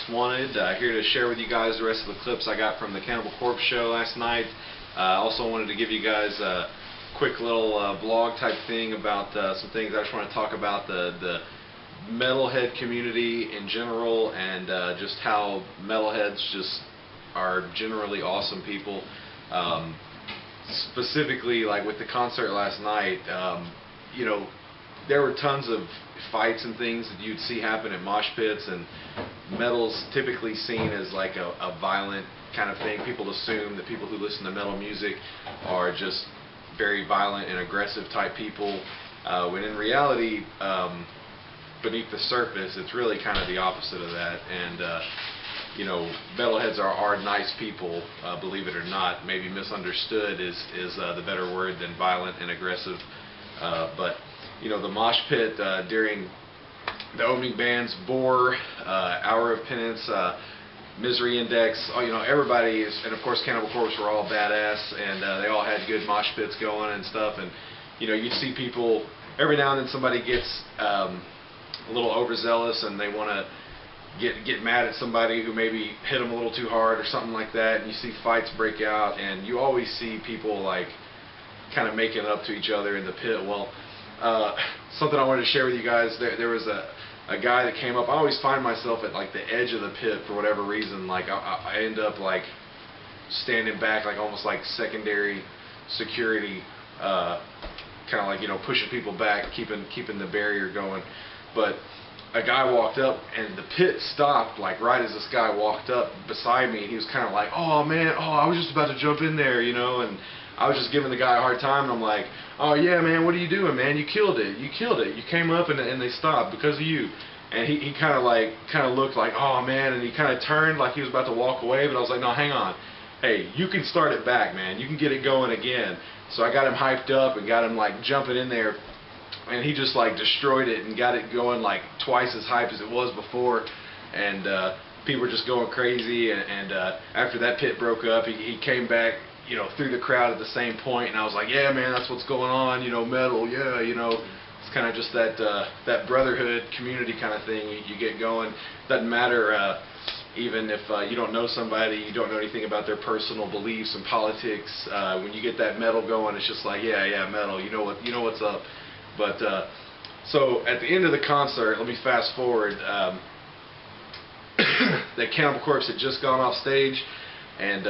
Most Wanted, here to share with you guys the rest of the clips I got from the Cannibal Corpse show last night. I also wanted to give you guys a quick little vlog type thing about some things. I just want to talk about the metalhead community in general, and just how metalheads just are generally awesome people. Specifically, like with the concert last night, you know, there were tons of fights and things that you'd see happen at mosh pits, and metal's typically seen as like a violent kind of thing. People assume that people who listen to metal music are just very violent and aggressive type people, when in reality, beneath the surface, it's really kind of the opposite of that. And you know, metalheads are nice people, believe it or not. Maybe misunderstood is the better word than violent and aggressive. But you know, the mosh pit during the opening bands, Bore, Hour of Penance, Misery Index, you know, everybody is, and of course Cannibal Corpse were all badass, and they all had good mosh pits going and stuff. And you know, you'd see people every now and then, somebody gets a little overzealous and they want to get mad at somebody who maybe hit them a little too hard or something like that, and you see fights break out, and you always see people like kind of making it up to each other in the pit. Well, something I wanted to share with you guys, there was a guy that came up. I always find myself at like the edge of the pit for whatever reason. Like I end up like standing back, like almost like secondary security, kind of like, you know, pushing people back, keeping the barrier going. But a guy walked up, and the pit stopped like right as this guy walked up beside me, and he was kind of like, "Oh man, I was just about to jump in there, you know." And I was just giving the guy a hard time, and I'm like, "Oh yeah, man, what are you doing, man? You killed it. You killed it. You came up and they stopped because of you." And he kind of looked like, "Oh man," and he kind of turned like he was about to walk away, but I was like, "No, hang on. Hey, you can start it back, man. You can get it going again." So I got him hyped up and got him like jumping in there, and he just like destroyed it and got it going like twice as hype as it was before. And people were just going crazy. And after that pit broke up, he came back, you know, through the crowd at the same point, and I was like, "Yeah, man, that's what's going on, you know, metal, yeah, you know." It's kind of just that brotherhood community kind of thing you get going. Doesn't matter even if you don't know somebody, you don't know anything about their personal beliefs and politics. When you get that metal going, it's just like, yeah, metal, you know what's up. But so at the end of the concert, let me fast forward. The Cannibal Corpse had just gone off stage, and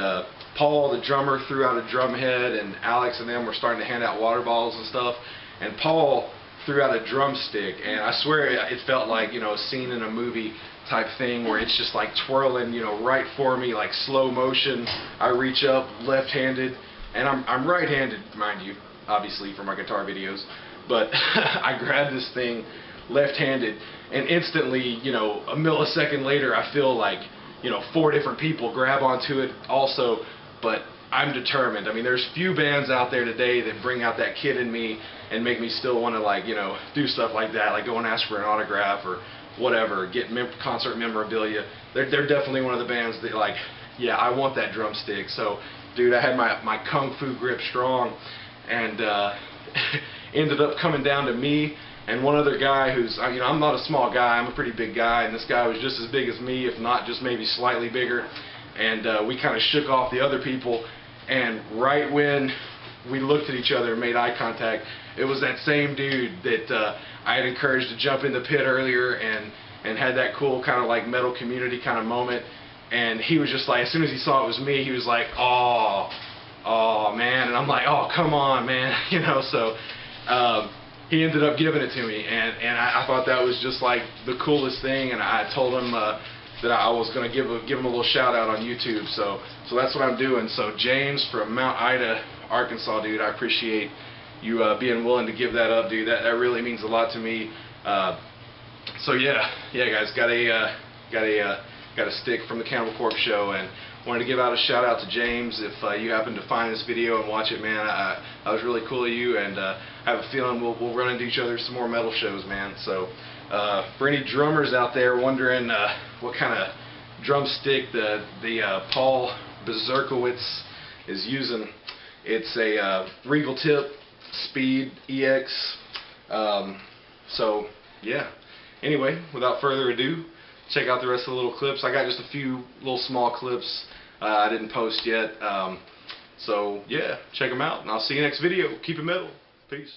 Paul, the drummer, threw out a drum head, and Alex and them were starting to hand out water bottles and stuff. And Paul threw out a drumstick, and I swear it felt like, you know, a scene in a movie type thing where it's just like twirling, you know, right for me, like slow motion. I reach up, left-handed, and I'm right-handed, mind you, obviously for my guitar videos. But I grabbed this thing left-handed, and instantly, you know, a millisecond later, I feel like, you know, 4 different people grab onto it also. But I'm determined. I mean, there's few bands out there today that bring out that kid in me and make me still want to, like, you know, do stuff like that, like go and ask for an autograph or whatever, get concert memorabilia. They're definitely one of the bands that, like, yeah, I want that drumstick. So, dude, I had my kung fu grip strong, and ended up coming down to me and one other guy who's, you know, I'm not a small guy, I'm a pretty big guy, and this guy was just as big as me, if not just maybe slightly bigger. And we kind of shook off the other people, and right when we looked at each other and made eye contact, it was that same dude that I had encouraged to jump in the pit earlier and had that cool kind of like metal community kind of moment. And he was just like, as soon as he saw it was me, he was like, oh man. And I'm like, oh, come on, man. You know, so he ended up giving it to me, and I thought that was just like the coolest thing. And I told him that I was going to give him a little shout out on YouTube. So that's what I'm doing. So James from Mount Ida, Arkansas, dude, I appreciate you being willing to give that up, dude. That really means a lot to me. So yeah, guys, got a stick from the Cannibal Corpse show, and wanted to give out a shout out to James. If you happen to find this video and watch it, man, I was really cool of you, and I have a feeling we'll run into each other some more metal shows, man. So for any drummers out there wondering what kind of drumstick the Paul Berserkowitz is using, it's a Regal Tip Speed EX. So yeah. Anyway, without further ado, check out the rest of the little clips. I got just a few little small clips I didn't post yet. So yeah, check them out, and I'll see you next video. Keep it metal. Peace.